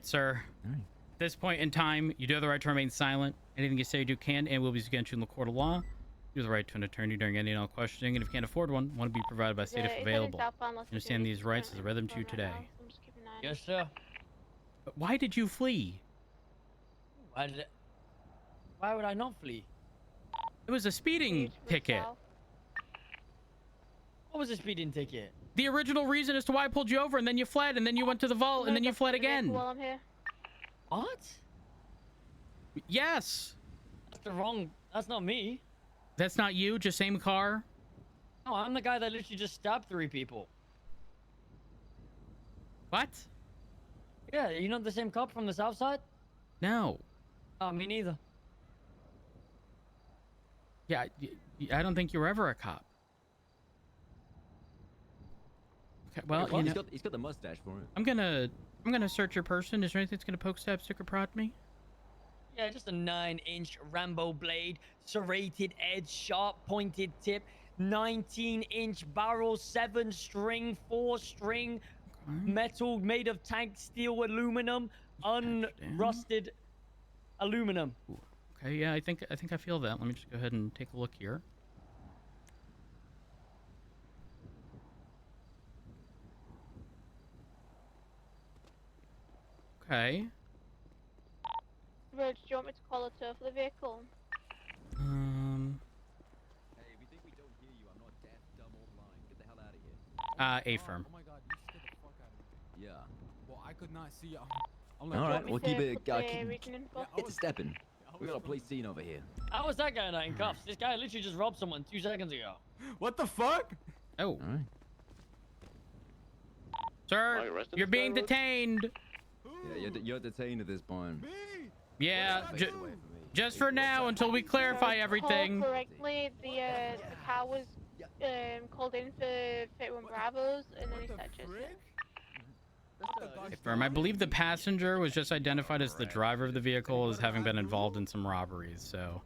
sir. All right. At this point in time, you do have the right to remain silent. Anything you say or do can and will be used against you in the court of law. You have the right to an attorney during any and all questioning, and if you can't afford one to be provided by state if available. Understand these rights as I read them to you today. Yes, sir. But why did you flee? Why would I not flee? It was a speeding ticket. What was a speeding ticket? The original reason as to why I pulled you over, and then you fled, and then you went to the vault, and then you fled again. While I'm here. What? Yes. That's the wrong. That's not me. That's not you, just same car? No, I'm the guy that literally just stabbed 3 people. What? Yeah, you know the same cop from the south side? No. Oh, me neither. Yeah, I don't think you were ever a cop. Okay, well, you know, he's got the mustache for it. I'm gonna search your person. Is there anything that's gonna poke, stab, stick, or prod me? Yeah, just a 9-inch Rambo blade, serrated edge, sharp pointed tip, 19-inch barrel, 7-string, 4-string, metal made of tank steel aluminum, unrusted aluminum. Ooh. Okay, yeah, I think I feel that. Let me just go ahead and take a look here. Okay. Rog, do you want me to call a tow for the vehicle? Hey, we think we don't hear you. I'm not deaf, dumb, or blind. Get the hell out of here. A-firm. Oh my god, you scared the fuck out of me. Yeah. Well, I could not see you. I'm All right, we'll keep it. Yeah, Get to stepping. We got a police scene over here. How was that guy not in cuffs? This guy literally just robbed someone 2 seconds ago. What the fuck? Oh. All right. Sir, you're being detained. Yeah, you're detained at this point. Me? Yeah, Away from me. just for now until we clarify everything. Correctly, the car was called in for 31 Bravos, and then he said just A-firm, I believe the passenger was just identified as the driver of the vehicle as having been involved in some robberies, so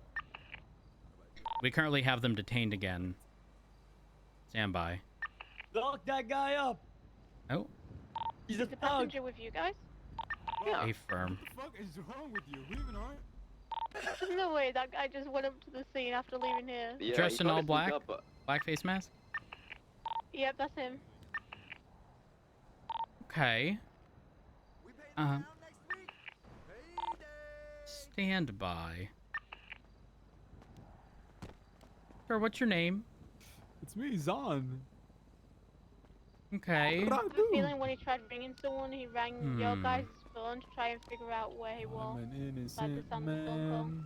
we currently have them detained again. Stand by. Lock that guy up. Oh. He's a the thug. passenger with you guys. Yeah. A-firm. What the fuck is wrong with you? We even are? There's no way that guy just went up to the scene after leaving here. Yeah, Dressed in all black? Up, Black face mask? Yep, that's him. Okay. Stand by. Sir, what's your name? It's me, Zahn. Okay. I have a feeling when he tried ringing someone, he rang your guys' phone to try and figure out where he was. I'm an Like the innocent sound of the phone call. man.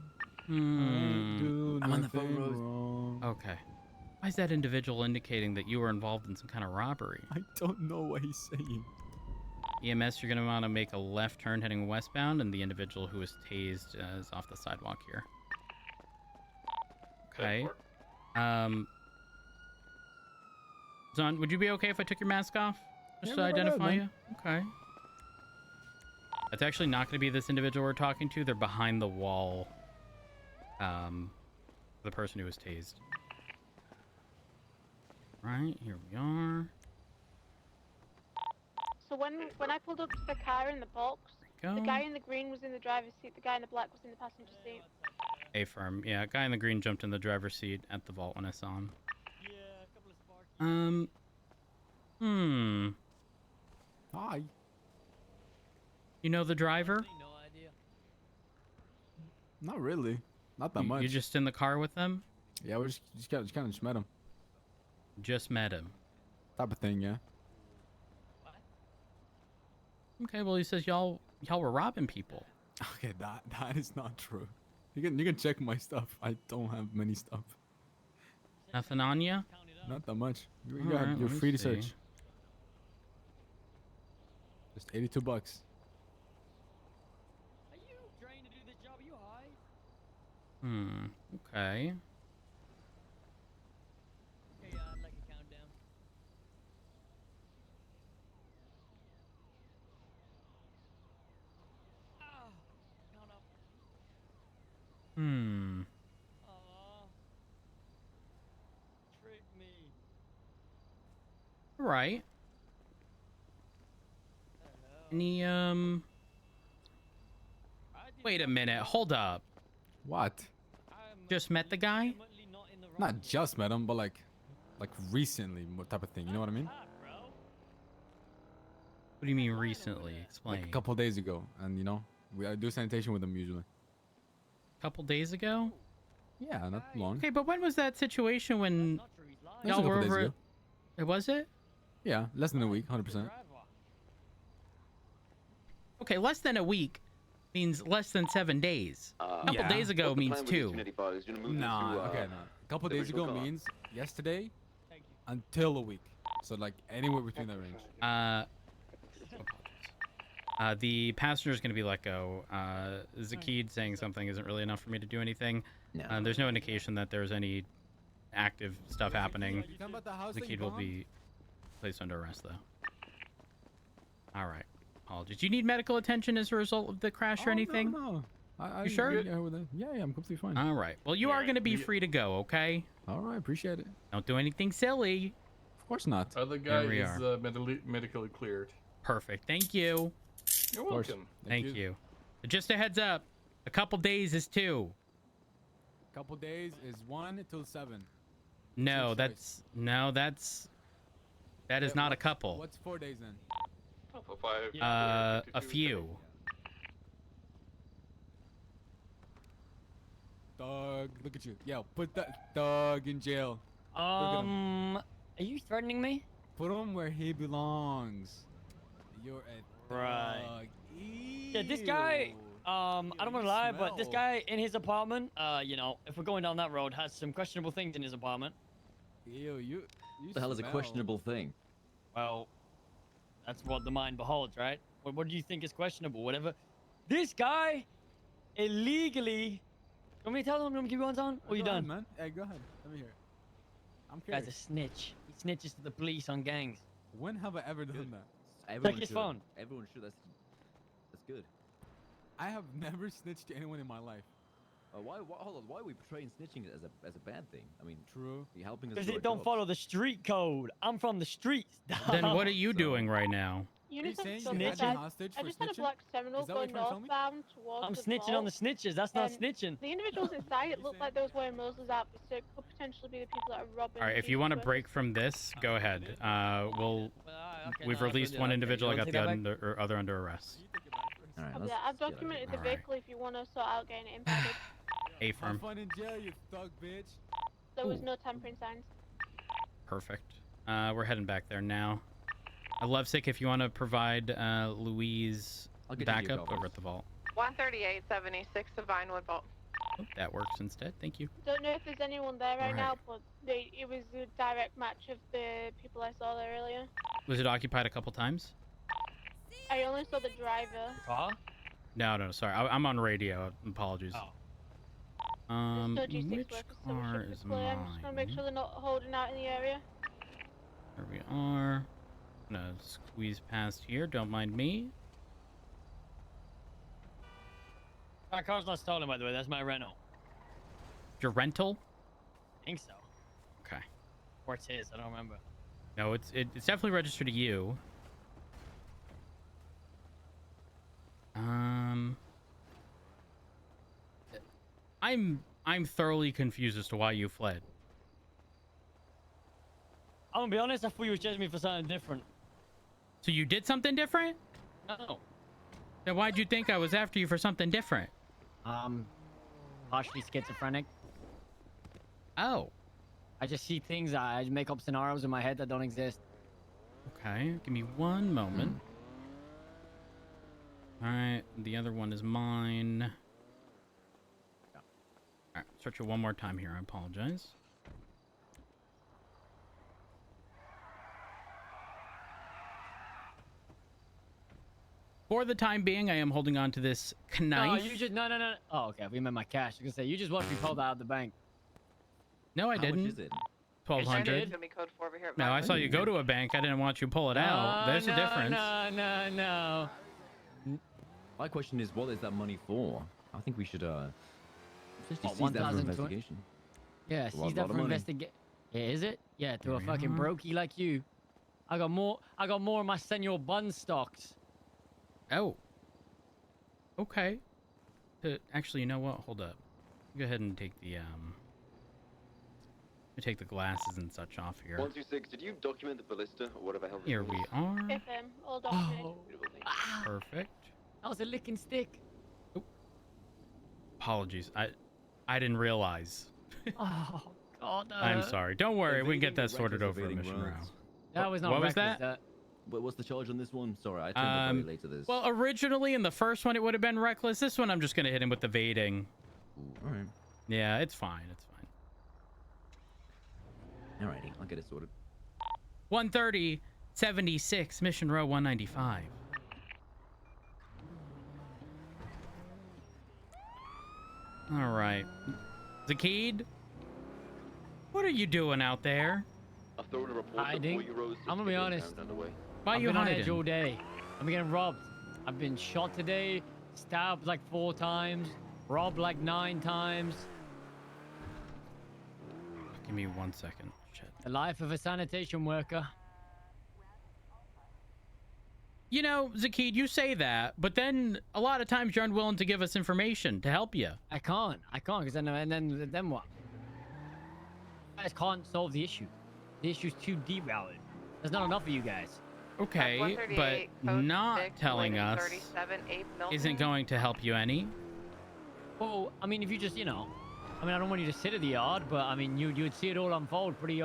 Hmm. I'm on the phone, Rose. Wrong. Okay. Why is that individual indicating that you were involved in some kind of robbery? I don't know what he's saying. EMS, you're going to want to make a left turn heading westbound, and the individual who was tased is off the sidewalk here. Okay. Zon, would you be okay if I took your mask off? Just Yeah, to go right ahead, identify man. you? Okay. That's actually not going to be this individual we're talking to. They're behind the wall. The person who was tased. Right, here we are. So when I pulled up to the car in the box, Go. the guy in the green was in the driver's seat, the guy in the black was in the passenger seat. A-firm. Yeah, guy in the green jumped in the driver's seat at the vault when I saw him. Yeah, a couple of sparks. Hi. You know the driver? No idea. Not really. Not that You- much. You're just in the car with them? Yeah, we just kind of just met him. Just met him. Type of thing, yeah. Okay, well, he says y'all were robbing people. Okay, that is not true. You can check my stuff. I don't have many stuff. Nothing on you? Not that much. You All right, you're let me free to see. search. Just $82. Are you trying to do this job? Are you high? Okay. Okay, I'd like a countdown. Ah, count up. Aw. Trick me. All right. Hello. Any Wait a minute. Hold up. What? Just met the guy? legitimately not in the right Not just met him, but like recently, what type of thing? You know what I mean? path, bro. What do you mean recently? Explain. Like a couple days ago, and you know, I do sanitation with him usually. Couple days ago? Yeah, not long. Okay, but when was that situation when Not true, he's lying. It was a y'all were couple days over ago. it? Was it? Yeah, less than a week, 100%. Driver. Okay, less than a week means less than 7 days. A couple Yeah. days ago means 2. Nah, okay, no. A couple days ago means yesterday Thank you. until a week. So like anywhere between that range. The passenger is going to be let go. Zakid saying something isn't really enough for me to do anything. No. There's no indication that there's any active stuff happening. You talking about the house that you Zakid will bombed? be placed under arrest, though. All right. Apologies. Do you need medical attention as a result of the crash or anything? No. You sure? Yeah, I'm completely fine. All right. Well, you are going to be free to go, okay? All right, appreciate it. Don't do anything silly. Of course not. Other guy There we is are. medically cleared. Perfect. Thank you. You're Of course. welcome. Thank you. Just a heads up. A couple days is 2. Couple days is 1 till 7. No, Your choice. that is not a couple. What's 4 days then? Oh, for 5. A few. Dog, look at you. Yo, put that dog in jail. Are you threatening me? Put him where he belongs. You're a Right. dog. Yeah, this guy, I don't want to lie, but this guy in his apartment, you know, if we're going down that road, has some questionable things in his apartment. Ew, you What the hell is a smell. questionable thing? Well, that's what the mind beholds, right? What do you think is questionable? Whatever. This guy illegally. You want me to tell him? You want me to keep going on? Or you Go ahead, done? man? Hey, go ahead. Let me hear it. I'm Guy's a curious. snitch. He snitches to the police on gangs. When have I ever done that? Everyone his should. phone. Everyone should. That's good. I have never snitched to anyone in my life. Hold on. Why are we portraying snitching as a bad thing? I mean, True. you're helping us. Because do it our don't jobs. follow the street code. I'm from the streets. Then what are you So- doing right now? Are you saying Uniform you had Snitching? me hostage I for just had a snitching? black Seminole Is that what going you're trying to tell me? northbound towards I'm the snitching on the vault. snitches. That's not Um, snitching. The individuals inside, it you looked saying? like they was wearing Mosley's outfits, so it could potentially be the people that are robbing. All right, if you want to these break from this, go ahead. We'll Well, okay, we've no, I released feel one you. Okay, individual. I you got wanna the take that back? other under arrest. You take it back first. All right, Oh, let's yeah, I've get out of documented here. the Alright. vehicle if you want to sort out getting it impounded. A Have firm. fun in jail, you thug bitch. There was Ooh. no tampering signs. Perfect. We're heading back there now. Lovesick, if you want to provide Louise I'll get you your backup call over first. at the vault. 13876 of Vinewood Vault. Oh, that works instead. Thank you. Don't know if there's anyone there right Alright. now, but it was a direct match of the people I saw there earlier. Was it occupied a couple times? I only saw the driver. Car? No, sorry. I'm on radio. Apologies. Oh. There's no G6 Which workers, so we car should be is clear. I'm just gonna make mine? sure they're not holding out in the area. There we are. Gonna squeeze past here. Don't mind me. My car's not stolen, by the way. That's my rental. Your rental? I think so. Okay. Or it's his. I don't remember. No, it's definitely registered to you. I'm thoroughly confused as to why you fled. I'm gonna be honest. I thought you was chasing me for something different. So you did something different? No. Then why'd you think I was after you for something different? Partially schizophrenic. Oh, I just see things. I make up scenarios in my head that don't exist. okay. Give me one moment. All right, the other one is mine. All right, search it one more time here. I apologize. For the time being, I am holding on to this knife. No, you just no. Oh, okay. We meant my cash. I was gonna say you just want to be pulled out of the bank. No, I How didn't. much is it? Yes, I 1200. did. Show me code 4 over here at No, I Vinewood. saw you go to a bank. I didn't want you to pull it out. There's a difference. No. My question is, what is that money for? I think we should essentially What, seize that for 1,000 investigation. Yeah, A seize lot that of for money. investigate. Yeah, is it? Yeah, to Here a we fucking are. brokey like you. I got more of my senor bun stocks. Oh. Okay. Actually, you know what? Hold up. Go ahead and take the take the glasses and such off here. 126, did you document the ballista or whatever hell? Here we are. FM, all documented. Oh, Perfect. that was a licking stick. Apologies. I didn't realize. Oh, God. I'm sorry. Don't worry. We can get that Evading sorted reckless over evading mission row. roads. That was not What was reckless, that? But what's the charge on this one? Sorry, I turned up very late to this. Well, originally in the first one it would have been reckless. This one I'm just gonna hit him with evading. Ooh, alright. Yeah, it's fine. It's fine. Alrighty, I'll get it sorted. 130, 76, mission row 195. All right, Zakid, what are you doing out there? I've thrown a report Hiding. before you rose. I'm gonna be honest. Why are I've you been on edge hiding? all day. I'm getting robbed. I've been shot today, stabbed like 4 times, robbed like 9 times. Give me 1 second. Shit. The life of a sanitation worker. You know, Zakid, you say that, but then a lot of times you're unwilling to give us information to help you. I can't, because then what? You guys can't solve the issue. The issue's too deep, Alan. There's not enough of you guys. Okay, but 138, code not 6, telling us 37, 8 Milton. isn't going to help you any. Well, I mean, if you just, I mean, I don't want you to sit at the yard, but I mean, you'd see it all unfold pretty.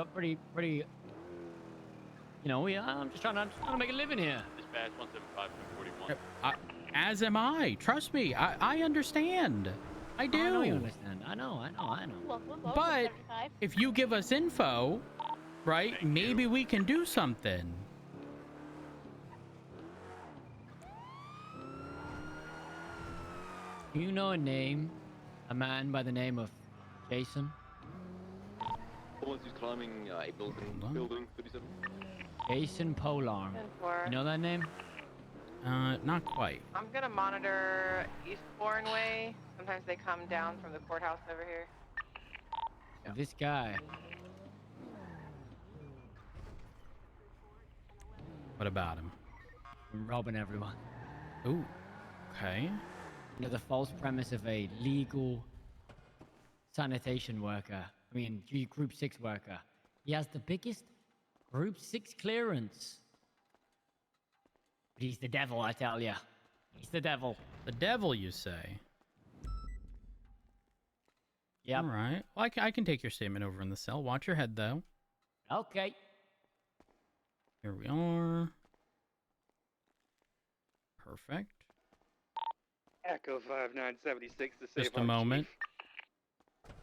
Yeah, I'm just trying to make a living here. Dispatch 175-41. As am I. Trust me. I understand. I do. I know you understand. I know. But if you give us info, right, maybe we can do something. You know a man by the name of Jason? The ones who's climbing a building 37. Jason Polarm. 10-4. You know that name? Not quite. I'm gonna monitor Eastbourne Way. Sometimes they come down from the courthouse over here. Yeah. This guy. What about him? Robbing everyone. Ooh. Okay. Under the false premise of a legal sanitation worker. I mean, Group 6 worker. He has the biggest Group 6 clearance. But he's the devil, I tell ya. He's the devil. The devil, you say? Yep. All right. Well, I can take your statement over in the cell. Watch your head, though. Okay. Here we are. Perfect. Echo 5976 to save Just a on moment. Chief.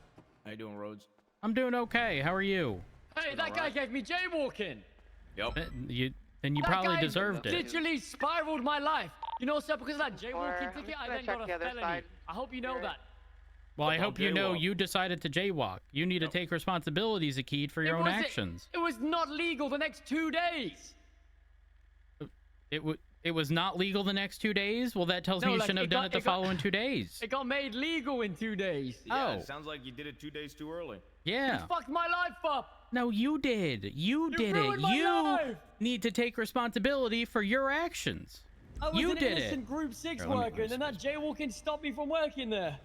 How you doing, Rhodes? I'm doing okay. How are you? Hey, that guy gave me jaywalking. Yep. Then you That probably guy deserved it. Literally spiraled my life. You know, sir, because of that jaywalking I'm ticket, just I gonna then check got the a other felony. side. I hope you know Sure. that. Well, I hope you know jaywalk. you decided to jaywalk. You need to take responsibility, Zakid, for your own actions. It was not legal the next 2 days. It was not legal the next 2 days? Well, that tells me you shouldn't have done it the following 2 days. It got made legal in 2 days. Yeah, Oh. it sounds like you did it 2 days too early. Yeah. It fucked my life up. No, you did. You did it. ruined my You life. need to take responsibility for your actions. I was You an did it. innocent Group 6 Here, let me- worker, and then that jaywalking stopped me from working there.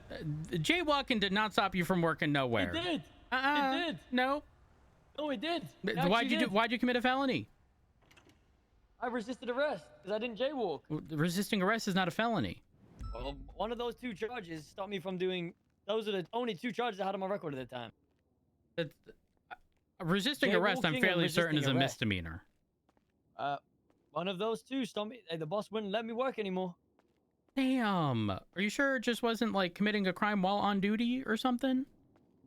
Jaywalking did not stop you from working nowhere. It did. Uh-uh. It did. No. No, it did. It Why'd actually you did. Why'd you commit a felony? I resisted arrest because I didn't jaywalk. Resisting arrest is not a felony. Well, one of those 2 charges stopped me from doing. Those are the only 2 charges I had on my record at the time. Resisting arrest, I'm Jaywalking and fairly certain, is a resisting arrest. misdemeanor. One of those 2 stopped me. The boss wouldn't let me work anymore. Damn. Are you sure it just wasn't like committing a crime while on duty or something?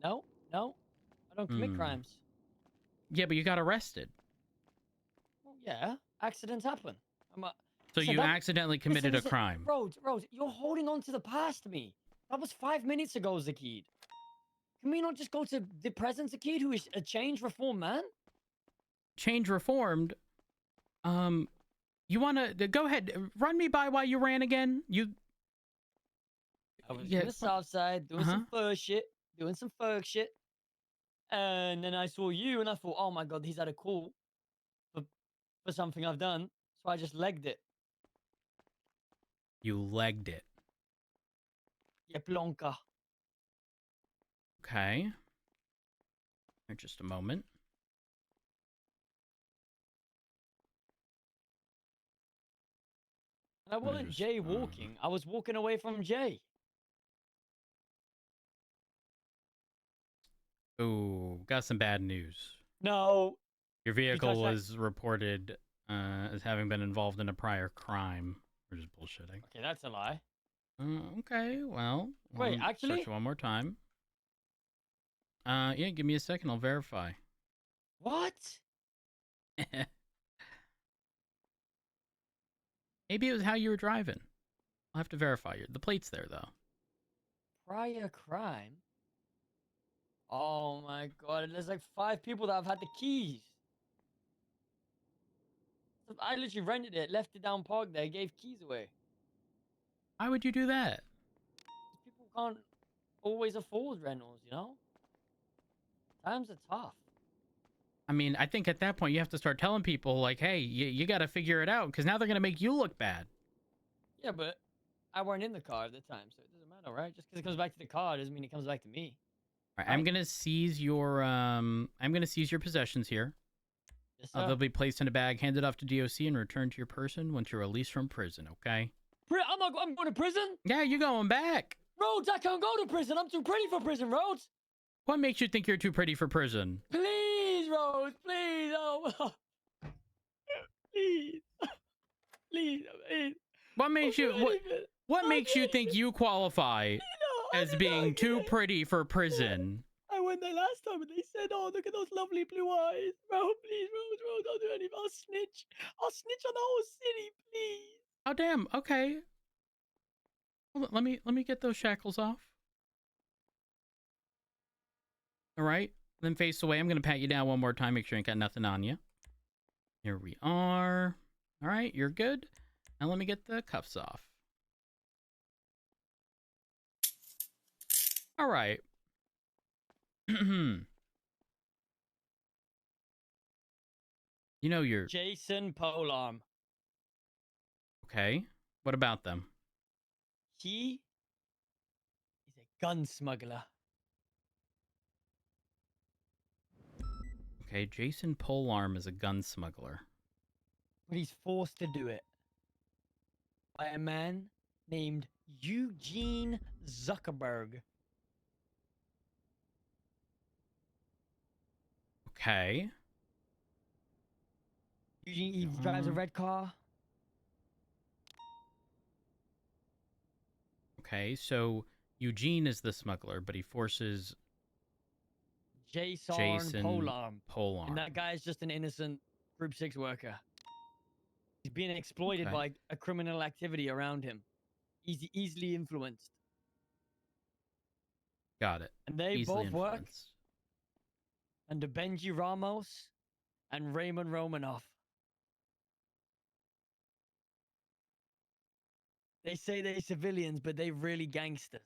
No, I don't commit Hmm. crimes. Yeah, but you got arrested. Well, yeah, accidents happen. So Listen, you that- accidentally committed listen, a crime. Rhodes, you're holding on to the past, me. That was 5 minutes ago, Zakid. Can we not just go to the present Zakid, who is a changed, reformed man? Change reformed. You want to go ahead, run me by why you ran again? I was Yeah, in the south side doing some fur shit, and then I saw you, and I thought, oh my god, he's had a call for something I've done, so I just legged it. You legged it. Yablonka. Okay. Here, just a moment. And I wasn't Just, jaywalking. I was walking away from Jay. Ooh, got some bad news. No. Your vehicle was reported as having been involved in a prior crime. We're just bullshitting. Okay, that's a lie. Okay, well. Wait, actually? Search one more time. Yeah, give me a second. I'll verify. What? Maybe it was how you were driving. I'll have to verify. The plate's there, though. Prior crime? Oh my god, there's like 5 people that have had the keys. I literally rented it, left it down park there, gave keys away. Why would you do that? People can't always afford rentals, you know? Times are tough. I mean, I think at that point you have to start telling people, like, hey, you got to figure it out, because now they're going to make you look bad. Yeah, but I weren't in the car at the time, so it doesn't matter, right? Just because it comes back to the car doesn't mean it comes back to me. All right, I'm going to seize your possessions here. Yes, sir. They'll be placed in a bag, handed off to DOC, and returned to your person once you're released from prison, okay? I'm going to prison? Yeah, you're going back. Rhodes, I can't go to prison. I'm too pretty for prison, Rhodes. What makes you think you're too pretty for prison? Please, Rhodes, please. Oh, please. Please. What makes what makes you think you qualify as being too pretty for prison? I went there last time and they said, oh, look at those lovely blue eyes. Bro, please, Rhodes, don't do anything. I'll snitch. I'll snitch on the whole city, please. Oh, damn. Okay. Hold on, let me get those shackles off. All right. Then face away. I'm going to pat you down one more time. Make sure you ain't got nothing on you. Here we are. All right. You're good. Now let me get the cuffs off. All right. You know you're... Jason Polarm. Okay. What about them? He is a gun smuggler. Okay, Jason Polarm is a gun smuggler. But he's forced to do it by a man named Eugene Zuckerberg. Okay. Eugene, he drives a red car. Okay, so Eugene is the smuggler, but he forces Jason Polarm. Polarm. And that guy's just an innocent Group 6 worker. He's being exploited by a criminal activity around him. Easily influenced. Got it. And they Easily both work influenced. under Benji Ramos and Raymond Romanoff. They say they're civilians, but they're really gangsters.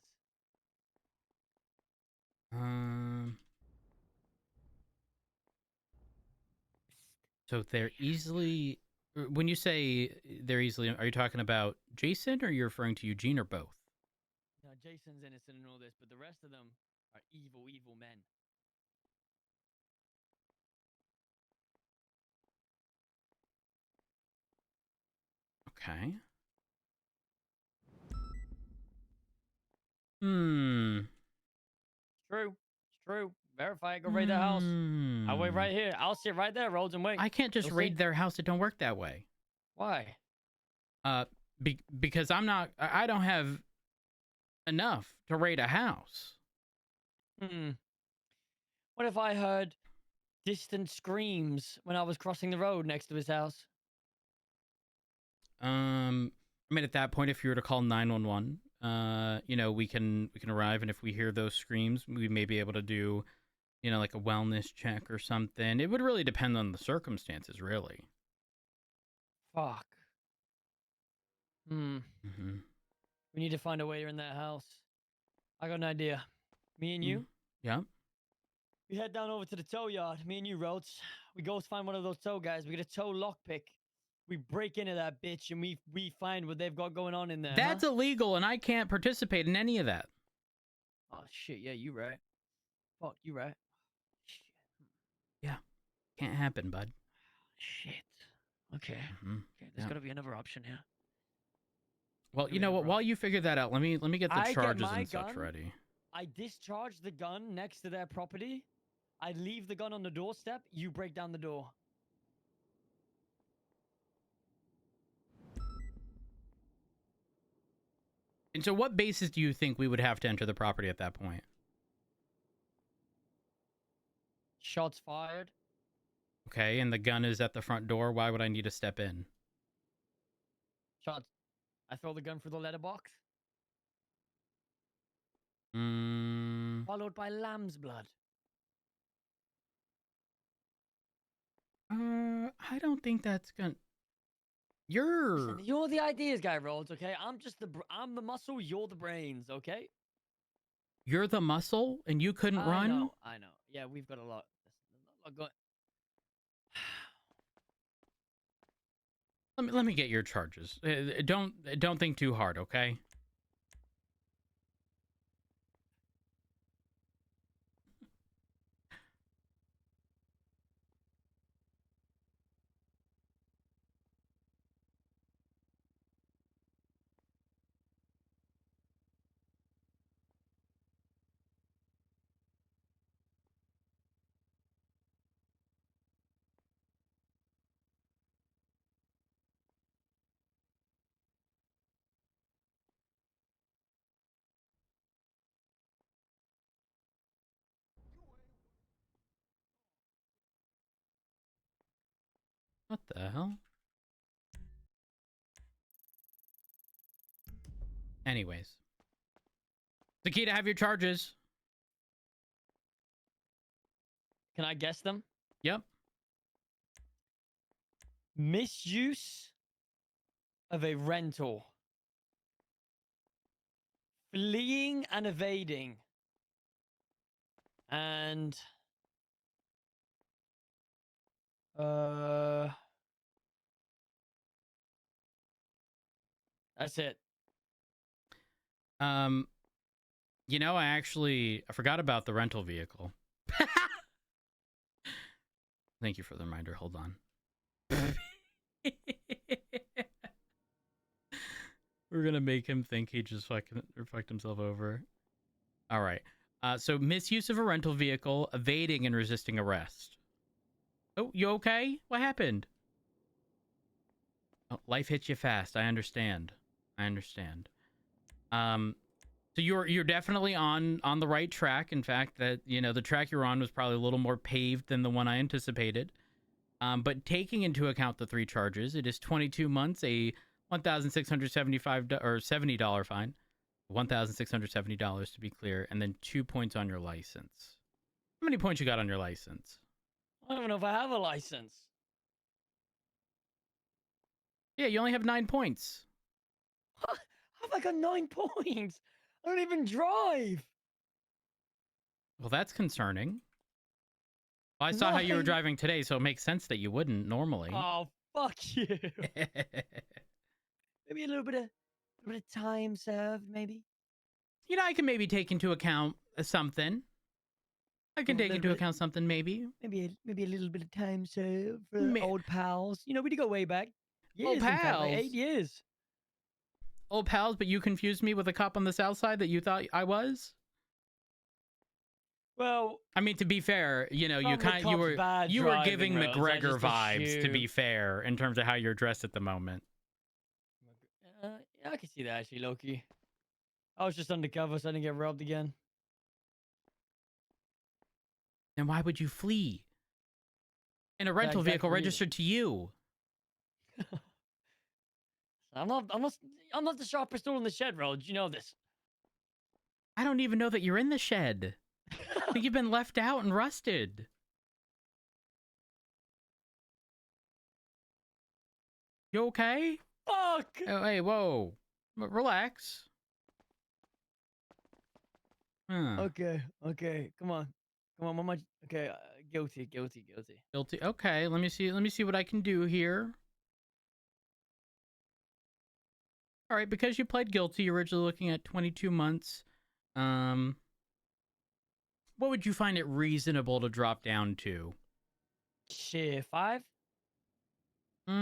So they're easily... When you say they're easily... Are you talking about Jason, or are you referring to Eugene, or both? Now, Jason's innocent in all this, but the rest of them are evil, evil men. Okay. True. It's true. Verify it. Go raid their house. I'll wait right here. I'll sit right there, Rhodes, and wait. I can't just raid their house. It don't work that way. Why? Because I don't have enough to raid a house. What if I heard distant screams when I was crossing the road next to his house? I mean, at that point, if you were to call 911, you know, we can arrive, and if we hear those screams, we may be able to do, you know, like a wellness check or something. It would really depend on the circumstances, really. Fuck. We need to find a way in that house. I got an idea. Me and you? Yeah. We head down over to the tow yard. Me and you, Rhodes. We go find one of those tow guys. We get a tow lockpick. we break into that bitch and we find what they've got going on in there. That's illegal, and I can't participate in any of that. Oh shit! Yeah, you right. Fuck, you right. Shit. Yeah, can't happen, bud. Shit. Okay. Mhm. Okay. There's got to be another option here. Well, you know what? While you figure that out, let me get the I get charges my and such gun. ready. I discharge the gun next to their property. I leave the gun on the doorstep. You break down the door. And so, what basis do you think we would have to enter the property at that point? Shots fired. Okay, and the gun is at the front door. Why would I need to step in? Shots. I throw the gun through the letterbox. Followed by lamb's blood. I don't think that's gonna. You're Listen, you're the ideas guy, Rhodes. Okay, I'm the muscle. You're the brains. Okay. you're the muscle, and you couldn't run. I know. Yeah, we've got a lot. Going. Let me get your charges. Don't think too hard, okay? What the hell? Anyways. Sakita, have your charges. Can I guess them? Yep. Misuse of a rental. Fleeing and evading. And that's it. You know, I forgot about the rental vehicle. Thank you for the reminder. Hold on. We're gonna make him think he just fucked himself over. All right. So misuse of a rental vehicle, evading and resisting arrest. Oh, you okay? What happened? Oh, life hits you fast. I understand. So you're definitely on the right track. In fact, that the track you're on was probably a little more paved than the one I anticipated. But taking into account the 3 charges, it is 22 months, a $1,675 or $70 fine, $1,670 to be clear, and then 2 points on your license. How many points you got on your license? I don't know if I have a license. Yeah, you only have 9 points. How have I got 9 points? I don't even drive. Well, that's concerning. Well, I saw how you were driving today, so it makes sense that you wouldn't normally. Oh, fuck you. Maybe a little bit of time served, maybe. I can maybe take into account something. I can take into account something, maybe. Maybe a little bit of time served for old pals. We go way back. Years, old pals? In fact, like 8 years. Old pals, but you confused me with a cop on the south side that you thought I was? Well, I mean, to be fair, you were giving McGregor vibes, to be fair, in terms of how you're dressed at the moment. Yeah, I can see that, actually, Loki. I was just undercover, so I didn't get robbed again. Then why would you flee? In a rental vehicle registered to you. I'm not the sharpest tool in the shed, Rhodes. You know this. I don't even know that you're in the shed. I think you've been left out and rusted. You okay? Fuck! Oh, hey, whoa. Relax. Okay. Come on, Mama. Okay, guilty. Guilty. Okay, let me see what I can do here. All right, because you pled guilty, you're originally looking at 22 months. What would you find it reasonable to drop down to? Shit, 5? If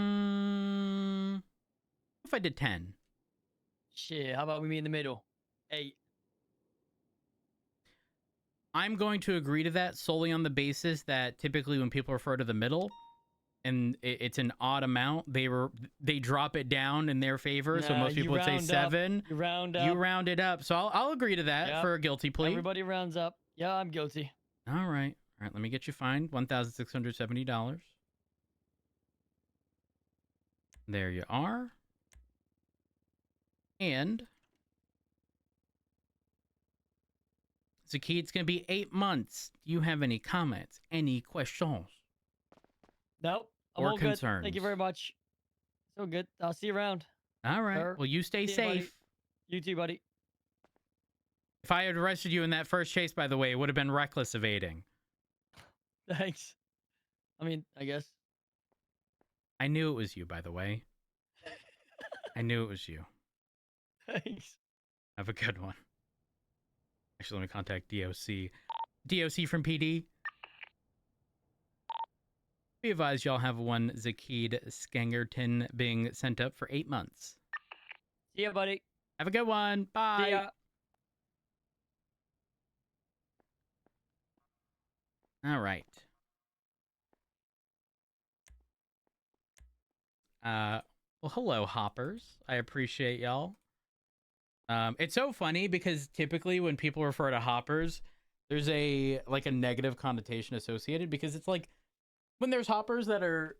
I did 10? Shit, how about we meet in the middle? 8. I'm going to agree to that solely on the basis that typically when people refer to the middle and it's an odd amount, they drop it down in their favor. So most people would say 7. You round up. You round it up. So I'll agree to that for a guilty plea. Everybody rounds up. Yeah, I'm guilty. All right. All right, let me get you fined $1,670. There you are. And Zaki, it's going to be 8 months. Do you have any comments? Any questions? Nope. I'm Or all concerns? good. Thank you very much. So good. I'll see you around. All right. Sir. Well, you stay See you, buddy. safe. You too, buddy. If I had arrested you in that first chase, by the way, it would have been reckless evading. Thanks. I mean, I guess. I knew it was you, by the way. I knew it was you. Thanks. Have a good one. Actually, let me contact DOC. DOC from PD. We advise y'all have one Zakid Skangerton being sent up for 8 months. See ya, buddy. Have a good one. Bye. See ya. All right. Well, hello, hoppers. I appreciate y'all. It's so funny because typically when people refer to hoppers, there's a negative connotation associated because it's like when there's hoppers that are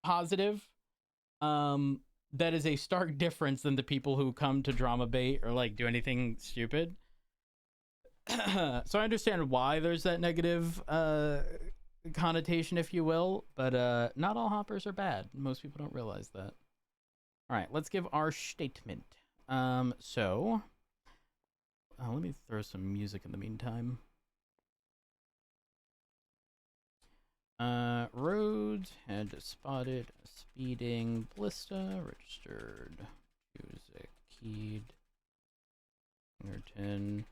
positive, that is a stark difference than the people who come to drama bait or like do anything stupid. So I understand why there's that negative connotation, if you will, but not all hoppers are bad. Most people don't realize that. All right, let's give our statement. So let me throw some music in the meantime. Roads had spotted a speeding ballista registered to Zakid Pinkerton,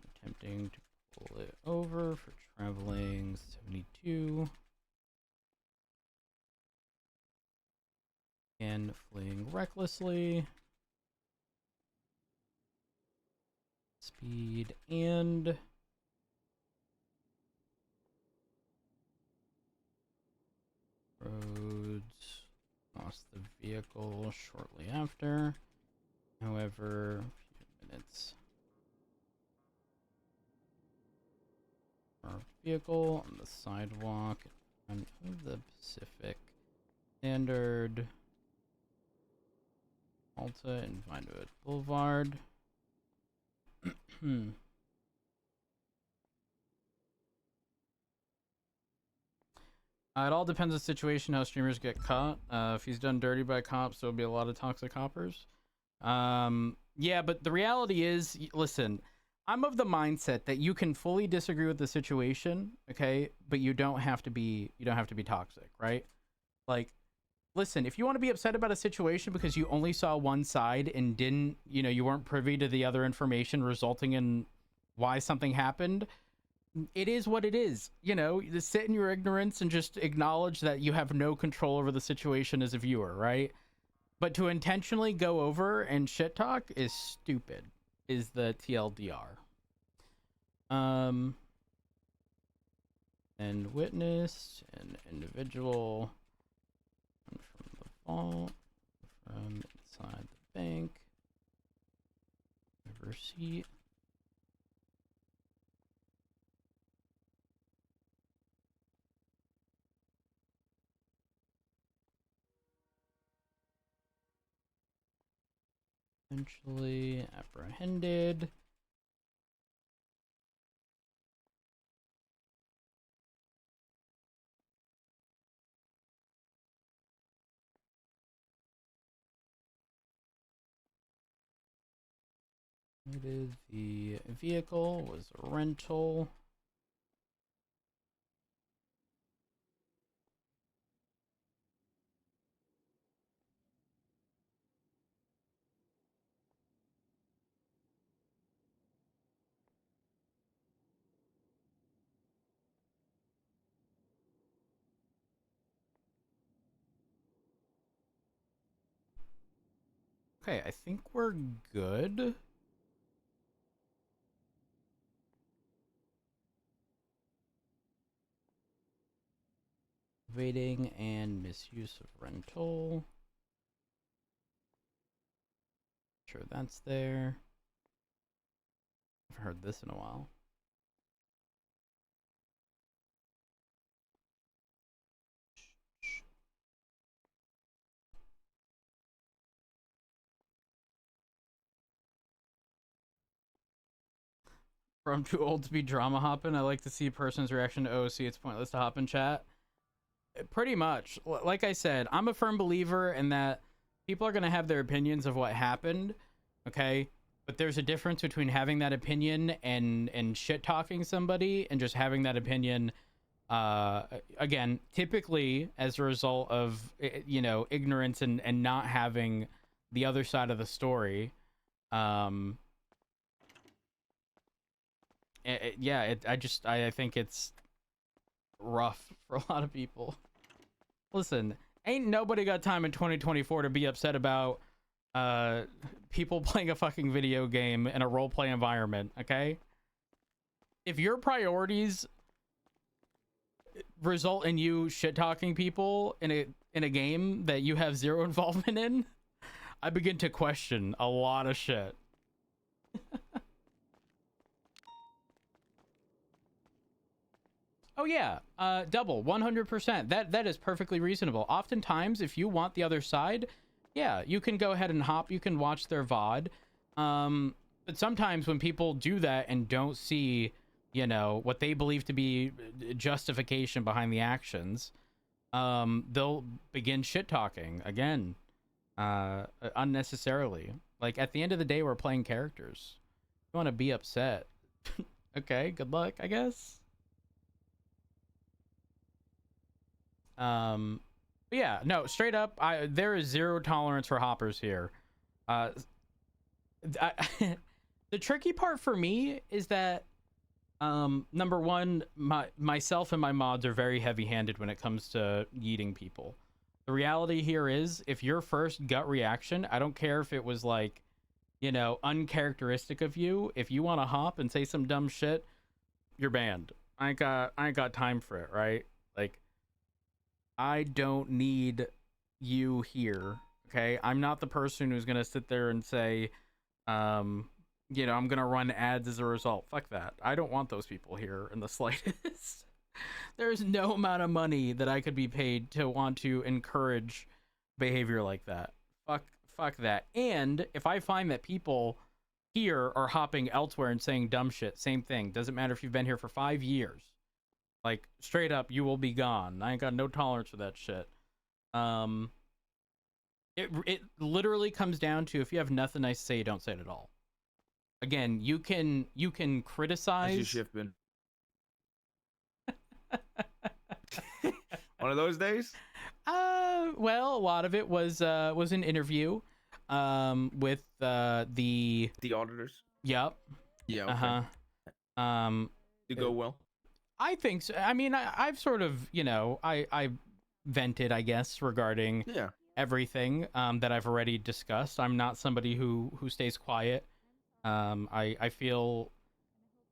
attempting to pull it over for traveling 72 and fleeing recklessly. Speed and roads lost the vehicle shortly after. However, a few minutes. Our vehicle on the sidewalk in front of the Pacific Standard Malta and Vinewood Boulevard. It all depends on the situation, how streamers get caught. If he's done dirty by cops, there'll be a lot of toxic hoppers. Yeah, but the reality is, listen, I'm of the mindset that you can fully disagree with the situation, okay, but you don't have to be toxic, right? Like, listen, if you want to be upset about a situation because you only saw one side and didn't, you weren't privy to the other information resulting in why something happened, it is what it is. Just sit in your ignorance and just acknowledge that you have no control over the situation as a viewer, right? But to intentionally go over and shit talk is stupid, is the TLDR. And witnessed an individual from the vault, from inside the bank, receipt. Eventually apprehended. The vehicle was a rental. Okay, I think we're good. Evading and misuse of rental. Sure, that's there. I've heard this in a while. I'm too old to be drama hopping. I like to see a person's reaction to OC. It's pointless to hop in chat. Pretty much. Like I said, I'm a firm believer in that people are going to have their opinions of what happened. Okay. But there's a difference between having that opinion and shit talking somebody and just having that opinion. Again, typically as a result of, you know, ignorance and not having the other side of the story. I think it's rough for a lot of people. Listen, ain't nobody got time in 2024 to be upset about people playing a fucking video game in a roleplay environment, okay? If your priorities result in you shit-talking people in a game that you have zero involvement in, I begin to question a lot of shit. Oh yeah, double 100%. That is perfectly reasonable. Oftentimes, if you want the other side, yeah, you can go ahead and hop. You can watch their VOD. But sometimes when people do that and don't see, you know, what they believe to be justification behind the actions, they'll begin shit talking again, unnecessarily. Like at the end of the day, we're playing characters. You want to be upset? Okay, good luck, I guess. But yeah, no, straight up, there is zero tolerance for hoppers here. The tricky part for me is that, number one, myself and my mods are very heavy-handed when it comes to yeeting people. The reality here is, if your first gut reaction, I don't care if it was like, you know, uncharacteristic of you, if you want to hop and say some dumb shit, you're banned. I ain't got time for it, right? Like, I don't need you here, okay? I'm not the person who's gonna sit there and say, you know, I'm gonna run ads as a result. Fuck that. I don't want those people here in the slightest. There's no amount of money that I could be paid to want to encourage behavior like that. Fuck that. And if I find that people here are hopping elsewhere and saying dumb shit, same thing. Doesn't matter if you've been here for 5 years. Like, straight up, you will be gone. I ain't got no tolerance for that shit. It literally comes down to, if you have nothing nice to say, you don't say it at all. Again, you can criticize. How's your shift been? One of those days? Well, a lot of it was an interview with the auditors. Yep. Yeah. Okay. Did it go well? I think so. I mean, I've sort of, you know, I vented, I guess, regarding everything that I've already discussed. I'm not somebody who stays quiet. I feel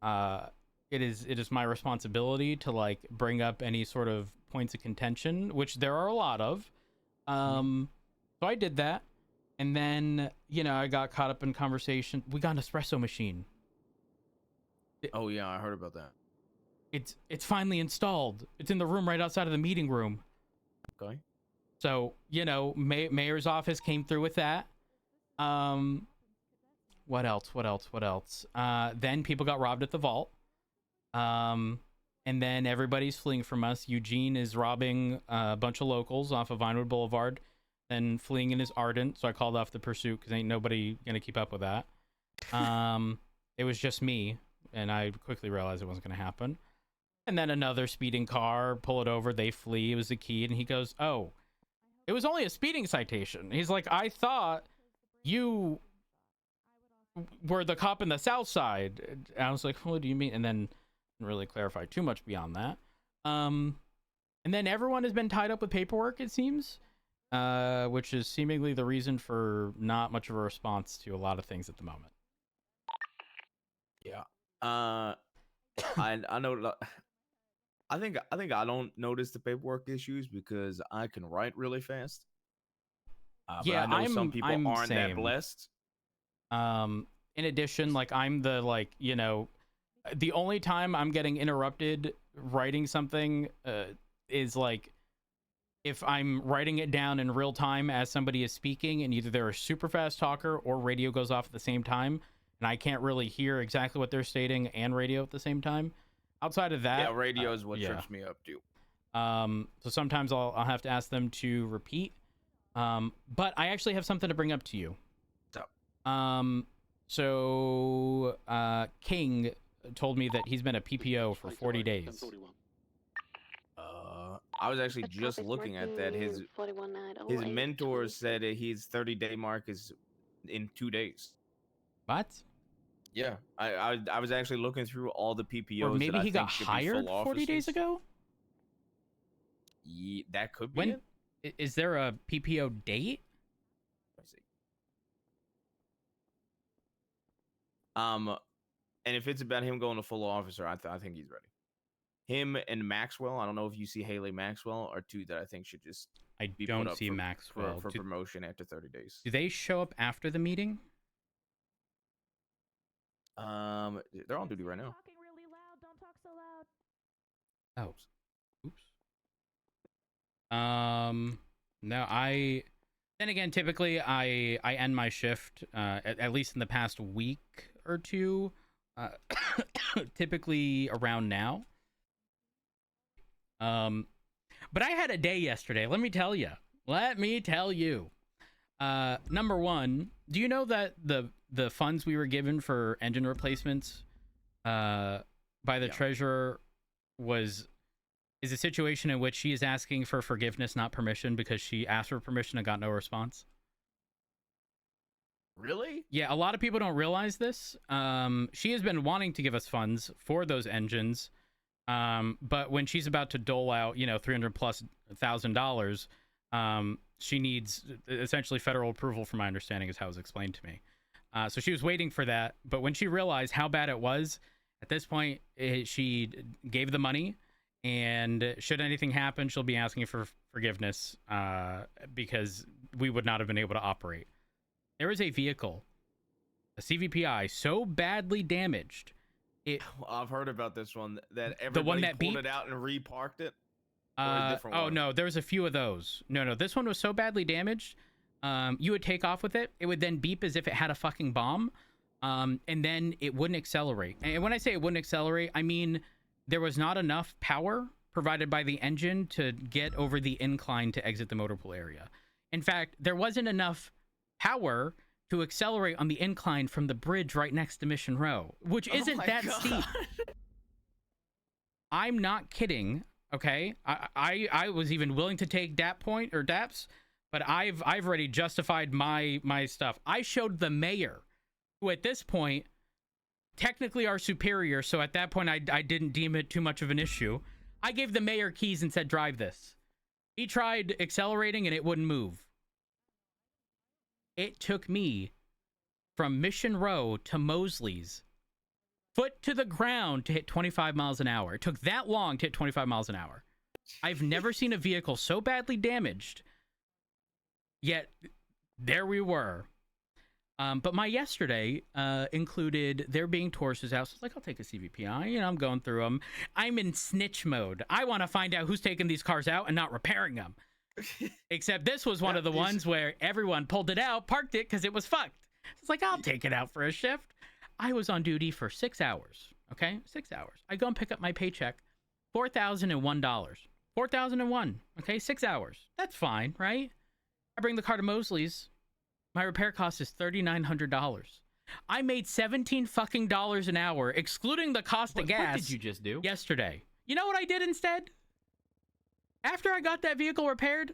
it is my responsibility to like bring up any sort of points of contention, which there are a lot of. So I did that, and then, you know, I got caught up in conversation. We got an espresso machine. Oh yeah, I heard about that. It's finally installed. It's in the room right outside of the meeting room. Okay. So, you know, mayor's office came through with that. What else? Then people got robbed at the vault. And then everybody's fleeing from us. Eugene is robbing a bunch of locals off of Vinewood Boulevard, then fleeing in his Ardent. So I called off the pursuit because ain't nobody gonna keep up with that. It was just me, and I quickly realized it wasn't gonna happen. And then another speeding car, pull it over, they flee. It was the key, and he goes, "Oh, it was only a speeding citation." He's like, "I thought you were the cop in the South Side." And I was like, "What do you mean?" And then didn't really clarify too much beyond that. And then everyone has been tied up with paperwork, it seems. which is seemingly the reason for not much of a response to a lot of things at the moment. Yeah. I know. I think I don't notice the paperwork issues because I can write really fast. Yeah, but I know some people aren't that same. blessed. In addition, like I'm the the only time I'm getting interrupted writing something is like if I'm writing it down in real time as somebody is speaking, and either they're a super fast talker or radio goes off at the same time, and I can't really hear exactly what they're stating and radio at the same time. Outside of that, Yeah, radio is what trips me up too. So sometimes I'll have to ask them to repeat. But I actually have something to bring up to you. So King told me that he's been a PPO for 40 days. I was actually just looking at that. His mentor said that his 30-day mark is in 2 days. What? Yeah, I was actually looking through all the PPOs. Or maybe that he got hired 40 days ago. Yeah, that could be. When is there a PPO date? Let's see. And if it's about him going to full officer, I think he's ready. Him and Maxwell. I don't know if you see Haley Maxwell are two that I think should just. I don't see Maxwell for promotion after 30 days. Do they show up after the meeting? They're on duty right now. Talking really loud. Don't talk so loud. Oh, oops. No, then again, typically I end my shift, at least in the past week or two, typically around now. But I had a day yesterday. Let me tell you. Number one, do you know that the funds we were given for engine replacements, by the treasurer is a situation in which she is asking for forgiveness, not permission, because she asked for permission and got no response? Really? Yeah, a lot of people don't realize this. She has been wanting to give us funds for those engines, but when she's about to dole out, $300,000+, she needs essentially federal approval, from my understanding, is how it was explained to me. So she was waiting for that, but when she realized how bad it was, at this point, she gave the money. And should anything happen, she'll be asking for forgiveness because we would not have been able to operate. There is a vehicle, a CVPI, so badly damaged. I've heard about this one that everybody pulled it out and reparked it. No, there's a few of those. No, this one was so badly damaged. You would take off with it. It would then beep as if it had a fucking bomb. And then it wouldn't accelerate. And when I say it wouldn't accelerate, I mean there was not enough power provided by the engine to get over the incline to exit the motor pool area. In fact, there wasn't enough power to accelerate on the incline from the bridge right next to Mission Row, which isn't that steep. I'm not kidding. Okay, I was even willing to take DAPS, but I've already justified my stuff. I showed the mayor, who at this point, technically our superior, so at that point I didn't deem it too much of an issue. I gave the mayor keys and said, drive this. He tried accelerating and it wouldn't move. It took me from Mission Row to Mosley's, foot to the ground, to hit 25 miles an hour. It took that long to hit 25 miles an hour. I've never seen a vehicle so badly damaged, yet there we were. But my yesterday included there being Taurus's house. I was like, I'll take a CVPI. I'm going through them. I'm in snitch mode. I want to find out who's taking these cars out and not repairing them. Except this was one of the ones where everyone pulled it out, parked it because it was fucked. It's like, I'll take it out for a shift. I was on duty for 6 hours. Okay, 6 hours. I go and pick up my paycheck, $4,001. $4,001. Okay, 6 hours. That's fine, right? I bring the car to Mosley's. My repair cost is $3,900. I made $17 fucking an hour, excluding the cost of gas. What did you just do? Yesterday. You know what I did instead? After I got that vehicle repaired,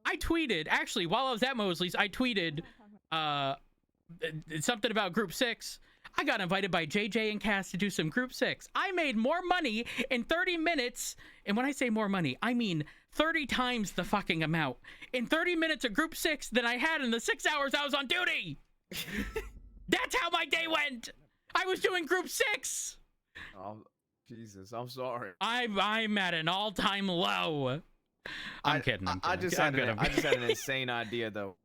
I tweeted, actually, while I was at Mosley's, I tweeted something about Group 6. I got invited by JJ and Cass to do some group 6. I made more money in 30 minutes. And when I say more money, I mean 30 times the fucking amount in 30 minutes of group 6 than I had in the 6 hours I was on duty. That's how my day went. I was doing group 6. Oh, Jesus, I'm sorry. I'm at an all-time low. I'm kidding. I just had an insane idea though.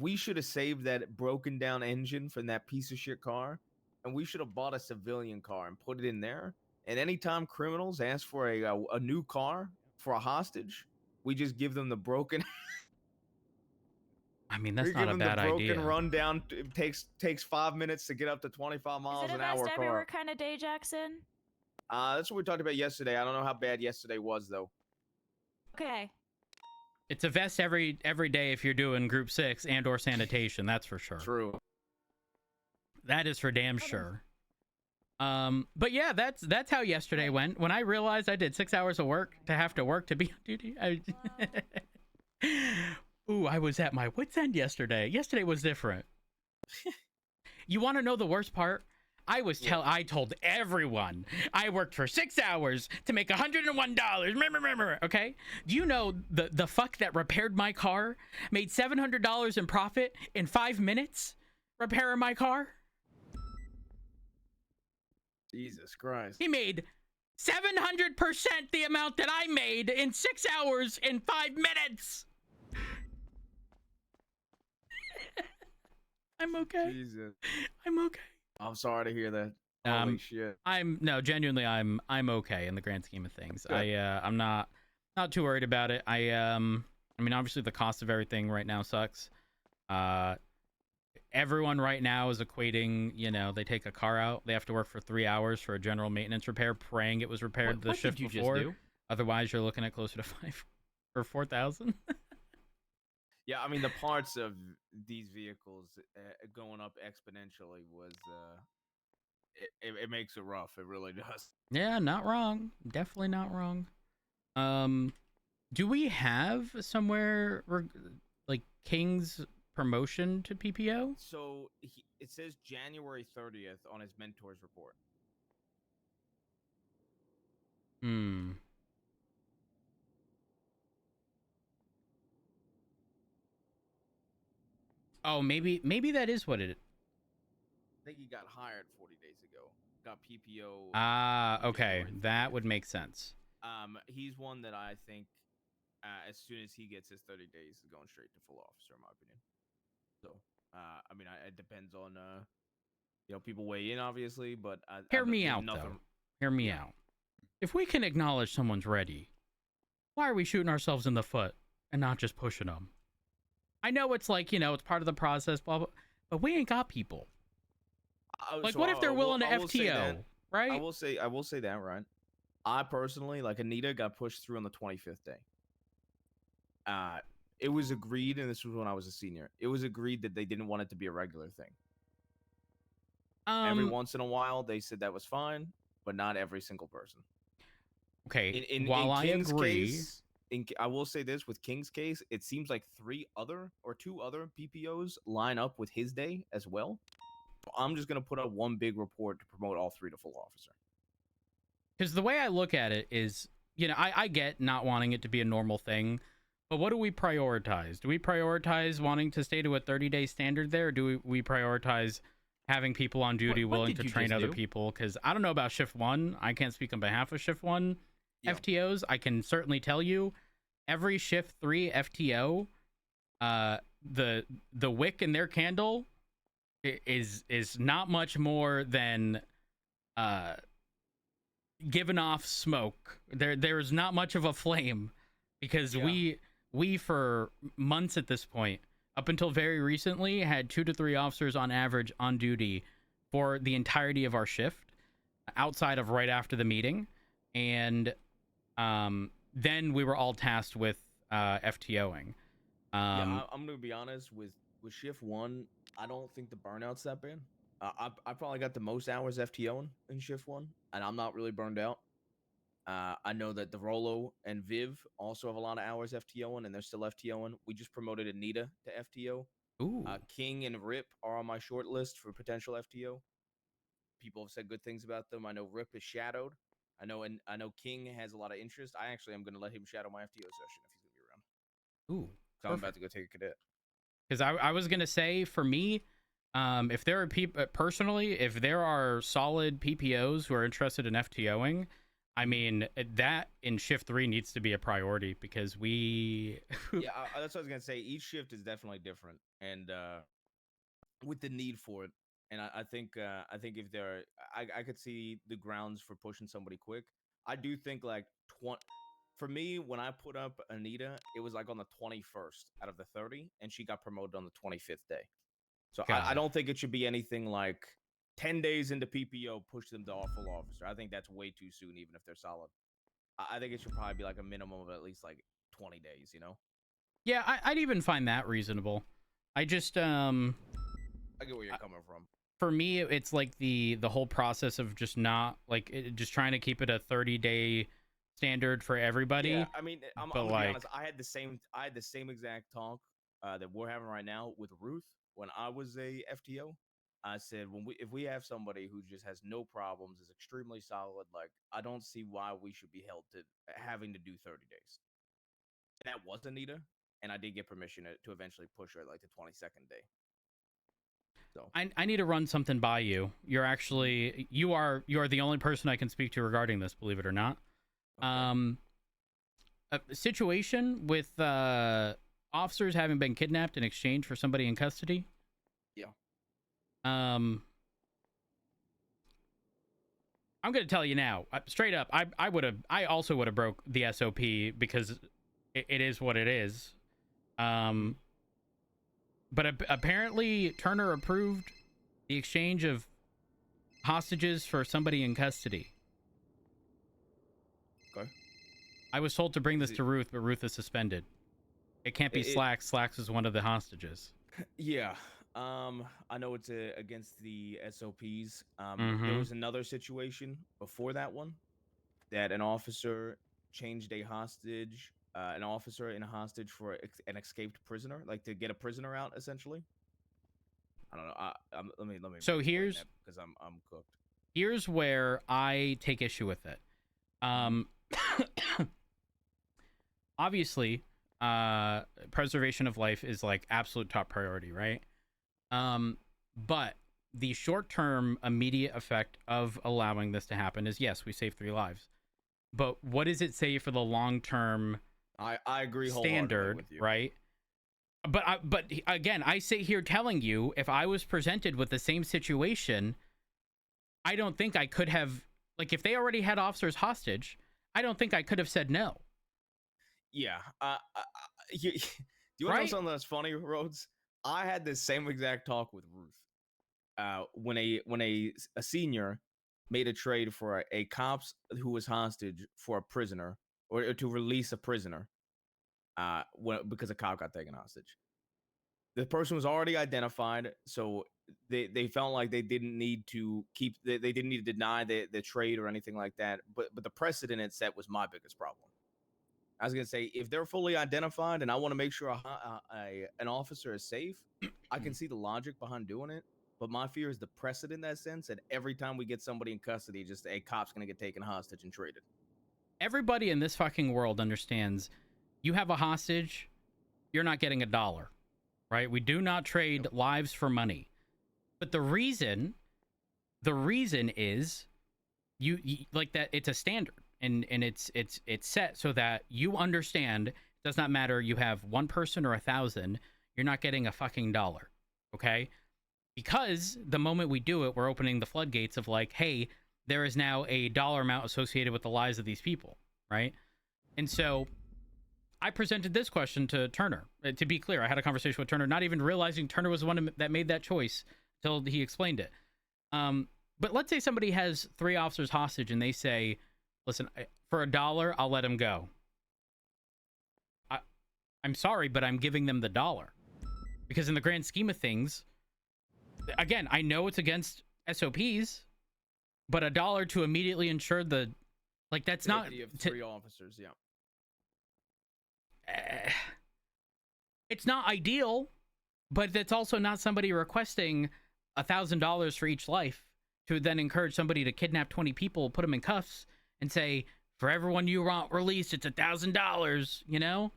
We should have saved that broken down engine from that piece of shit car, and we should have bought a civilian car and put it in there. And anytime criminals ask for a new car for a hostage, we just give them the broken. I mean, that's not a bad idea. Broken rundown. It takes 5 minutes to get up to 25 miles an hour. Is it a best everywhere car. kind of day, Jackson? That's what we talked about yesterday. I don't know how bad yesterday was though. Okay. It's a vest every day if you're doing group 6 and or sanitation. That's for sure. True. That is for damn sure. But yeah, that's how yesterday went. When I realized I did 6 hours of work to be on duty, ooh, I was at my wit's end yesterday. Yesterday was different. You want to know the worst part? I told everyone I worked for 6 hours to make $101. Remember, okay? Do you know the fuck that repaired my car made $700 in profit in 5 minutes repairing my car? Jesus Christ. He made 700% the amount that I made in 6 hours in 5 minutes. I'm okay. Jesus. I'm okay. I'm sorry to hear that. Holy shit. Genuinely I'm okay in the grand scheme of things. Good. I'm not too worried about it. I mean, obviously the cost of everything right now sucks. Everyone right now is equating, they take a car out, they have to work for 3 hours for a general maintenance repair, praying it was repaired the shift before. Otherwise you're looking at closer to 5 or 4,000. Yeah, I mean the parts of these vehicles going up exponentially was it makes it rough. It really does. Yeah, not wrong. Definitely not wrong. Do we have somewhere like King's promotion to PPO? So it says January 30th on his mentor's report. Oh, maybe that is what it is. I think he got hired 40 days ago. Got PPO. Okay. That would make sense. He's one that I think as soon as he gets his 30 days is going straight to full officer, in my opinion. So, I mean, it depends on, people weigh in, obviously, but Hear me out, though. Hear me out. If we can acknowledge someone's ready, why are we shooting ourselves in the foot and not just pushing them? I know it's like, it's part of the process, blah, blah, but we ain't got people. What if they're willing to FTO, right? I will say that, right? I personally, like Anita, got pushed through on the 25th day. It was agreed, and this was when I was a senior. It was agreed that they didn't want it to be a regular thing. Every once in a while, they said that was fine, but not every single person. Okay. While I agree, I will say this with King's case, it seems like 2 other PPOs line up with his day as well. I'm just gonna put out one big report to promote all 3 to full officer. Because the way I look at it is, I get not wanting it to be a normal thing, but what do we prioritize? Do we prioritize wanting to stay to a 30-day standard there, or do we prioritize having people on duty willing to train other people? Because I don't know about Shift 1. I can't speak on behalf of Shift 1 FTOs. I can certainly tell you every Shift 3 FTO, the wick in their candle is not much more than giving off smoke. There's not much of a flame, because we for months at this point, up until very recently, had 2 to 3 officers on average on duty for the entirety of our shift, outside of right after the meeting, and then we were all tasked with FTOing. I'm gonna be honest with Shift 1. I don't think the burnout's that bad. I probably got the most hours FTOing in Shift 1, and I'm not really burned out. I know that the Rolo and Viv also have a lot of hours FTOing, and they're still FTOing. We just promoted Anita to FTO. Ooh. King and Rip are on my short list for potential FTO. People have said good things about them. I know Rip is shadowed. I know King has a lot of interest. I actually am going to let him shadow my FTO session if he's going to be around. Ooh. So I'm about to go take a cadet. Because I was going to say, for me, if there are people, personally, if there are solid PPOs who are interested in FTOing, I mean, that in shift 3 needs to be a priority because we... Yeah, that's what I was going to say. Each shift is definitely different. And with the need for it. And I think if there, I could see the grounds for pushing somebody quick. I do think like for me, when I put up Anita, it was like on the 21st out of the 30, and she got promoted on the 25th day. So I don't think it should be anything like 10 days into PPO, push them to full officer. I think that's way too soon, even if they're solid. I think it should probably be like a minimum of at least like 20 days, you know? Yeah, I'd even find that reasonable. I just I get where you're coming from. For me, it's like the whole process of just not like just trying to keep it a 30-day standard for everybody. Yeah, I mean, I'm gonna be honest. I had the same exact talk that we're having right now with Ruth when I was a FTO. I said if we have somebody who just has no problems, is extremely solid, like I don't see why we should be held to having to do 30 days. And that was Anita, and I did get permission to eventually push her at like the 22nd day. So I need to run something by you. You are the only person I can speak to regarding this, believe it or not. Okay. A situation with officers having been kidnapped in exchange for somebody in custody. Yeah. I'm gonna tell you now, straight up. I also would have broke the SOP because it is what it is. But apparently Turner approved the exchange of hostages for somebody in custody. Okay. I was told to bring this to Ruth, but Ruth is suspended. It can't be Slacks. Slacks is one of the hostages. Yeah. I know it's against the SOPs. There was another situation before that one that an officer changed a hostage, an officer in a hostage for an escaped prisoner, like to get a prisoner out, essentially. I don't know. Let me. So here's because I'm cooked. Here's where I take issue with it. Obviously, preservation of life is like absolute top priority, right? But the short-term immediate effect of allowing this to happen is, yes, we saved 3 lives. But what does it say for the long-term I agree standard, with you. Right? But again, I sit here telling you, if I was presented with the same situation, I don't think I could have, like, if they already had officers hostage, I don't think I could have said no. Yeah. Do you want to know something that's funny, Rhodes? I had this same exact talk with Ruth. When a senior made a trade for a cop who was hostage for a prisoner, or to release a prisoner, because a cop got taken hostage. The person was already identified, so they felt like they didn't need to they didn't need to deny the trade or anything like that. But the precedent it set was my biggest problem. I was gonna say, if they're fully identified and I want to make sure an officer is safe, I can see the logic behind doing it. But my fear is the precedent in that sense, that every time we get somebody in custody, just a cop's gonna get taken hostage and traded. Everybody in this fucking world understands you have a hostage, you're not getting $1, right? We do not trade lives for money. But the reason is you like that it's a standard. And it's set so that you understand, it does not matter you have 1 person or 1,000, you're not getting a fucking $1, okay? Because the moment we do it, we're opening the floodgates of like, hey, there is now a dollar amount associated with the lives of these people, right? And so I presented this question to Turner. To be clear, I had a conversation with Turner, not even realizing Turner was the one that made that choice until he explained it. But let's say somebody has 3 officers hostage and they say, listen, for $1, I'll let him go. I'm sorry, but I'm giving them the $1. Because in the grand scheme of things, again, I know it's against SOPs, but $1 to immediately ensure the, like, that's not... You have 3 officers, yeah. It's not ideal, but that's also not somebody requesting $1,000 for each life to then encourage somebody to kidnap 20 people, put them in cuffs, and say, for everyone you want released, it's $1,000. You know?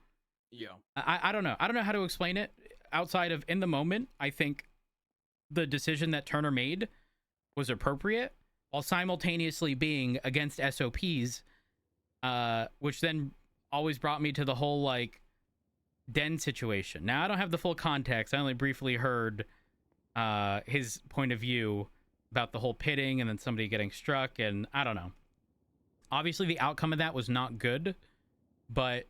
Yeah. I don't know. I don't know how to explain it outside of in the moment. I think the decision that Turner made was appropriate while simultaneously being against SOPs, which then always brought me to the whole like Den situation. Now I don't have the full context. I only briefly heard his point of view about the whole pitting and then somebody getting struck, and I don't know. Obviously the outcome of that was not good, but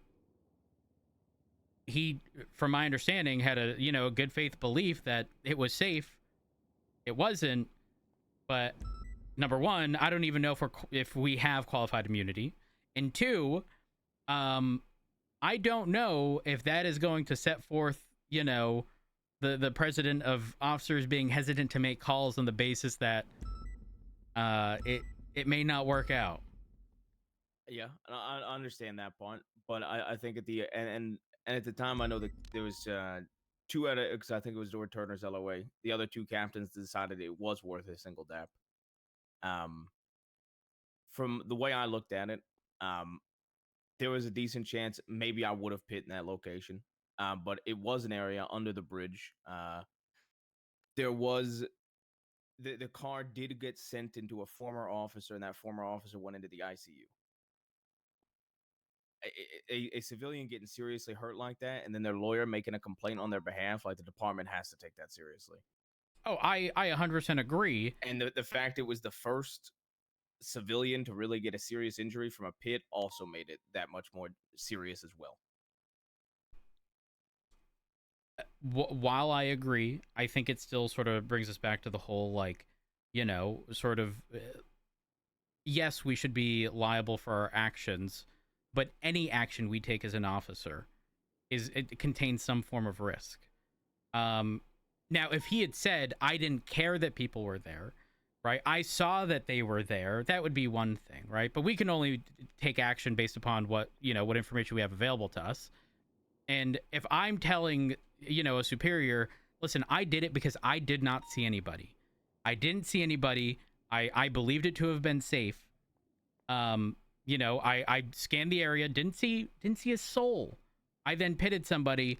he, from my understanding, had a good faith belief that it was safe. It wasn't, but number one, I don't even know if we have qualified immunity, and two, I don't know if that is going to set forth, the president of officers being hesitant to make calls on the basis that it may not work out. Yeah, I understand that point, but I think at the and at the time I know that there was two out of, because I think it was George Turner's LOA. The other two captains decided it was worth a single dap. From the way I looked at it, there was a decent chance maybe I would have pit in that location, but it was an area under the bridge. There was the car did get sent into a former officer, and that former officer went into the ICU. A civilian getting seriously hurt like that, and then their lawyer making a complaint on their behalf, like the department has to take that seriously. Oh, I 100% agree. And the fact it was the first civilian to really get a serious injury from a pit also made it that much more serious as well. While I agree, I think it still sort of brings us back to the whole, like, sort of, yes, we should be liable for our actions, but any action we take as an officer it contains some form of risk. Now, if he had said, I didn't care that people were there, right? I saw that they were there, that would be one thing, right? But we can only take action based upon what information we have available to us. And if I'm telling, a superior, listen, I did it because I did not see anybody. I didn't see anybody. I believed it to have been safe. I scanned the area, didn't see a soul. I then pitted somebody,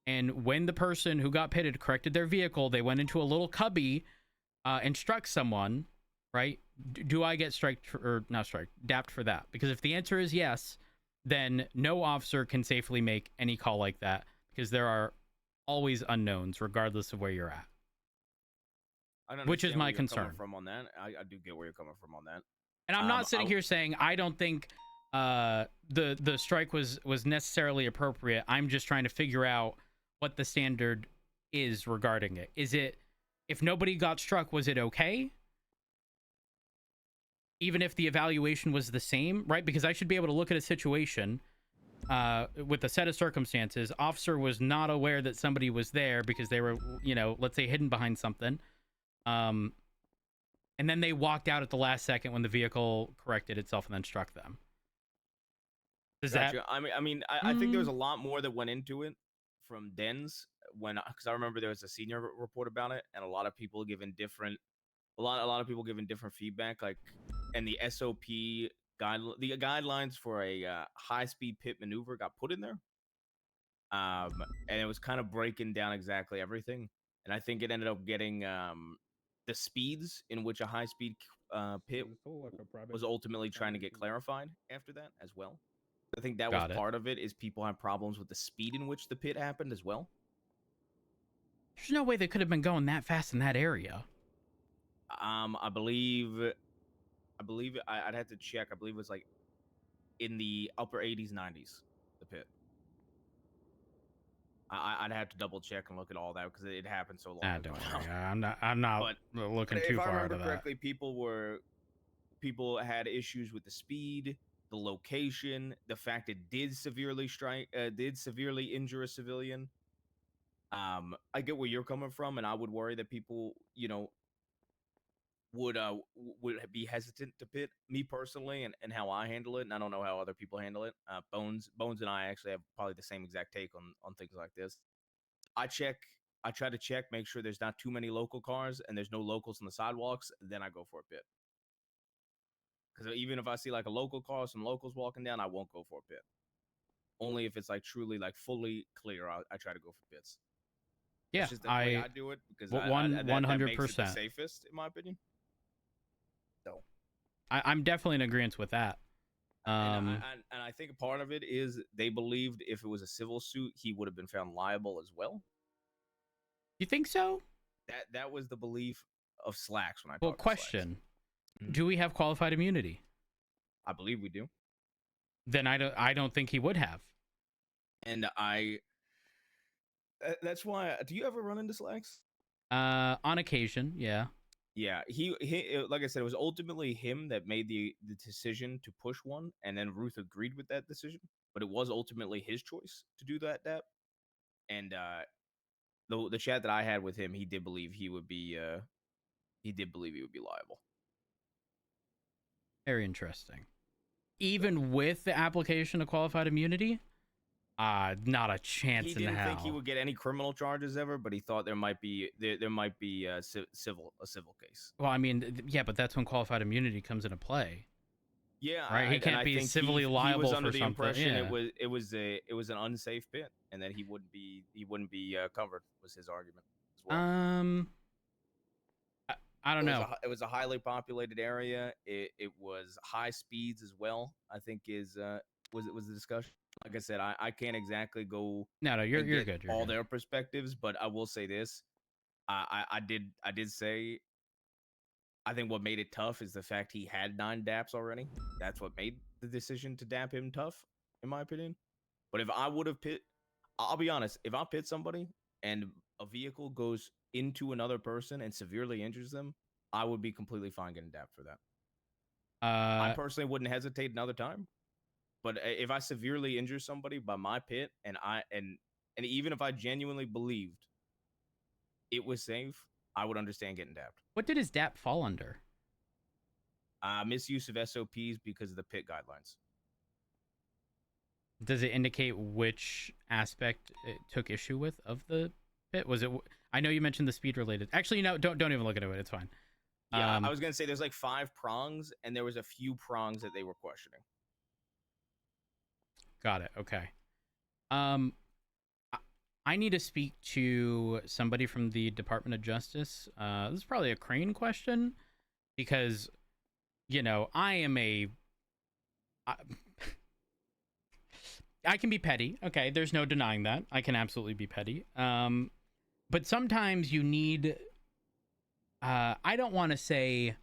and when the person who got pitted corrected their vehicle, they went into a little cubby and struck someone, right? Do I get dapped for that? Because if the answer is yes, then no officer can safely make any call like that, because there are always unknowns regardless of where you're at. Which is my concern. From on that, I do get where you're coming from on that. And I'm not sitting here saying I don't think the strike was necessarily appropriate. I'm just trying to figure out what the standard is regarding it. Is it, if nobody got struck, was it okay? Even if the evaluation was the same, right? Because I should be able to look at a situation with a set of circumstances. Officer was not aware that somebody was there because they were, let's say hidden behind something. And then they walked out at the last second when the vehicle corrected itself and then struck them. Does that? I think there was a lot more that went into it from Dens because I remember there was a senior report about it, and a lot of people giving different, a lot of people giving different feedback, like, and the SOP the guidelines for a high-speed pit maneuver got put in there, and it was kind of breaking down exactly everything, and I think it ended up getting the speeds in which a high-speed pit was ultimately trying to get clarified after that as well. I think that was part of it, is people have problems with the speed in which the pit happened as well. There's no way they could have been going that fast in that area. I believe I'd have to check. I believe it was like in the upper 80s, 90s, the pit. I'd have to double check and look at all that because it happened so long ago. I'm not looking too far into that. If I remember correctly, people had issues with the speed, the location, the fact it did severely injure a civilian. I get where you're coming from, and I would worry that people, would be hesitant to pit. Me personally, and how I handle it, and I don't know how other people handle it. Bones and I actually have probably the same exact take on things like this. I check I try to check, make sure there's not too many local cars and there's no locals on the sidewalks. Then I go for a pit. Because even if I see like a local car, some locals walking down, I won't go for a pit. Only if it's like truly like fully clear, I try to go for pits. Yeah, It's just the way I do it because that 100%. makes it the safest in my opinion. So I'm definitely in agreement with that. And I think part of it is they believed if it was a civil suit, he would have been found liable as well. You think so? That was the belief of Slacks when I Well, talked to question: Slacks. do we have qualified immunity? I believe we do. Then I don't think he would have. And that's why. Do you ever run into Slacks? On occasion, yeah. Yeah, he like I said, it was ultimately him that made the decision to push one, and then Ruth agreed with that decision. But it was ultimately his choice to do that. And the chat that I had with him, he did believe he would be liable. Very interesting. Even with the application of qualified immunity, not a chance He in didn't hell. think he would get any criminal charges ever, but he thought there might be a civil case. Well, I mean, yeah, but that's when qualified immunity comes into play. Yeah, right. He can't be civilly liable he was under for the something. impression Yeah. it was an unsafe pit, and that he wouldn't be covered. Was his argument as well. I don't know. It was a highly populated area. It was high speeds as well. I think was the discussion. Like I said, I can't exactly go. No, you're good. You're all good. their perspectives, but I will say this: I did say. I think what made it tough is the fact he had 9 DAPs already. That's what made the decision to DAP him tough, in my opinion. But if I would have I'll be honest, if I pit somebody and a vehicle goes into another person and severely injures them, I would be completely fine getting DAP for that. I personally wouldn't hesitate another time. But if I severely injure somebody by my pit and even if I genuinely believed it was safe, I would understand getting dapped. What did his DAP fall under? Misuse of SOPs because of the pit guidelines. Does it indicate which aspect it took issue with of the pit? Was it? I know you mentioned the speed related. Actually, no, don't even look into it. It's fine. Yeah, I was gonna say there's like 5 prongs, and there was a few prongs that they were questioning. Got it. Okay. I need to speak to somebody from the Department of Justice. This is probably a Crane question because, you know, I can be petty. Okay, there's no denying that. I can absolutely be petty. But sometimes you need, I don't want to say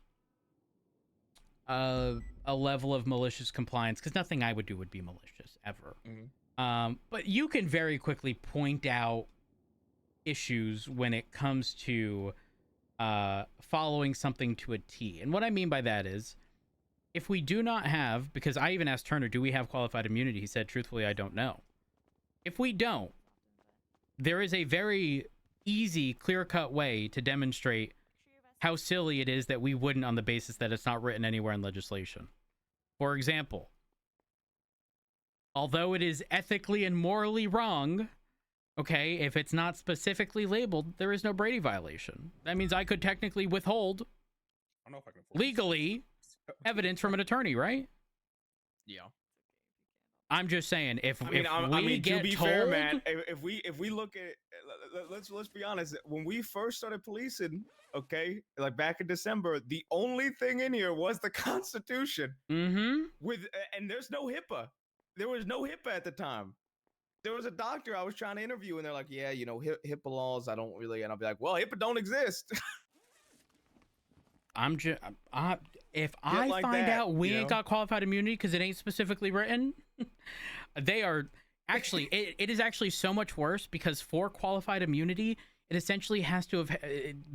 a level of malicious compliance, because nothing I would do would be malicious ever. But you can very quickly point out issues when it comes to following something to a T. And what I mean by that is, if we do not have, because I even asked Turner, do we have qualified immunity? He said, truthfully, I don't know. If we don't, there is a very easy, clear-cut way to demonstrate how silly it is that we wouldn't, on the basis that it's not written anywhere in legislation. For example, although it is ethically and morally wrong, okay, if it's not specifically labeled, there is no Brady violation. That means I could technically withhold, I don't know if I can legally, evidence from an attorney, right? Yeah. I'm just saying, if we get to be told, fair, man, if we look at, let's be honest. When we first started policing, okay, like back in December, the only thing in here was the Constitution. And there's no HIPAA. There was no HIPAA at the time. There was a doctor I was trying to interview, and they're like, "Yeah, you know, HIPAA laws. I don't really." And I'll be like, "Well, HIPAA don't exist." I'm just, if I like find that, out we ain't got qualified immunity because it ain't specifically written, they are actually, it is actually so much worse, because for qualified immunity, it essentially has to have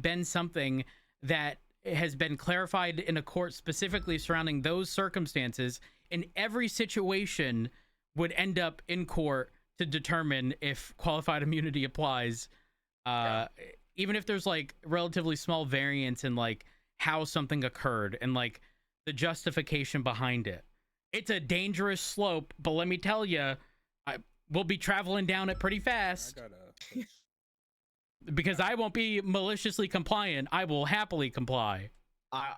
been something that has been clarified in a court specifically surrounding those circumstances, and every situation would end up in court to determine if qualified immunity applies, even if there's like relatively small variance in like how something occurred and like the justification behind it. It's a dangerous slope, but let me tell you, we'll be traveling down it pretty fast. Because I won't be maliciously compliant. I will happily comply. I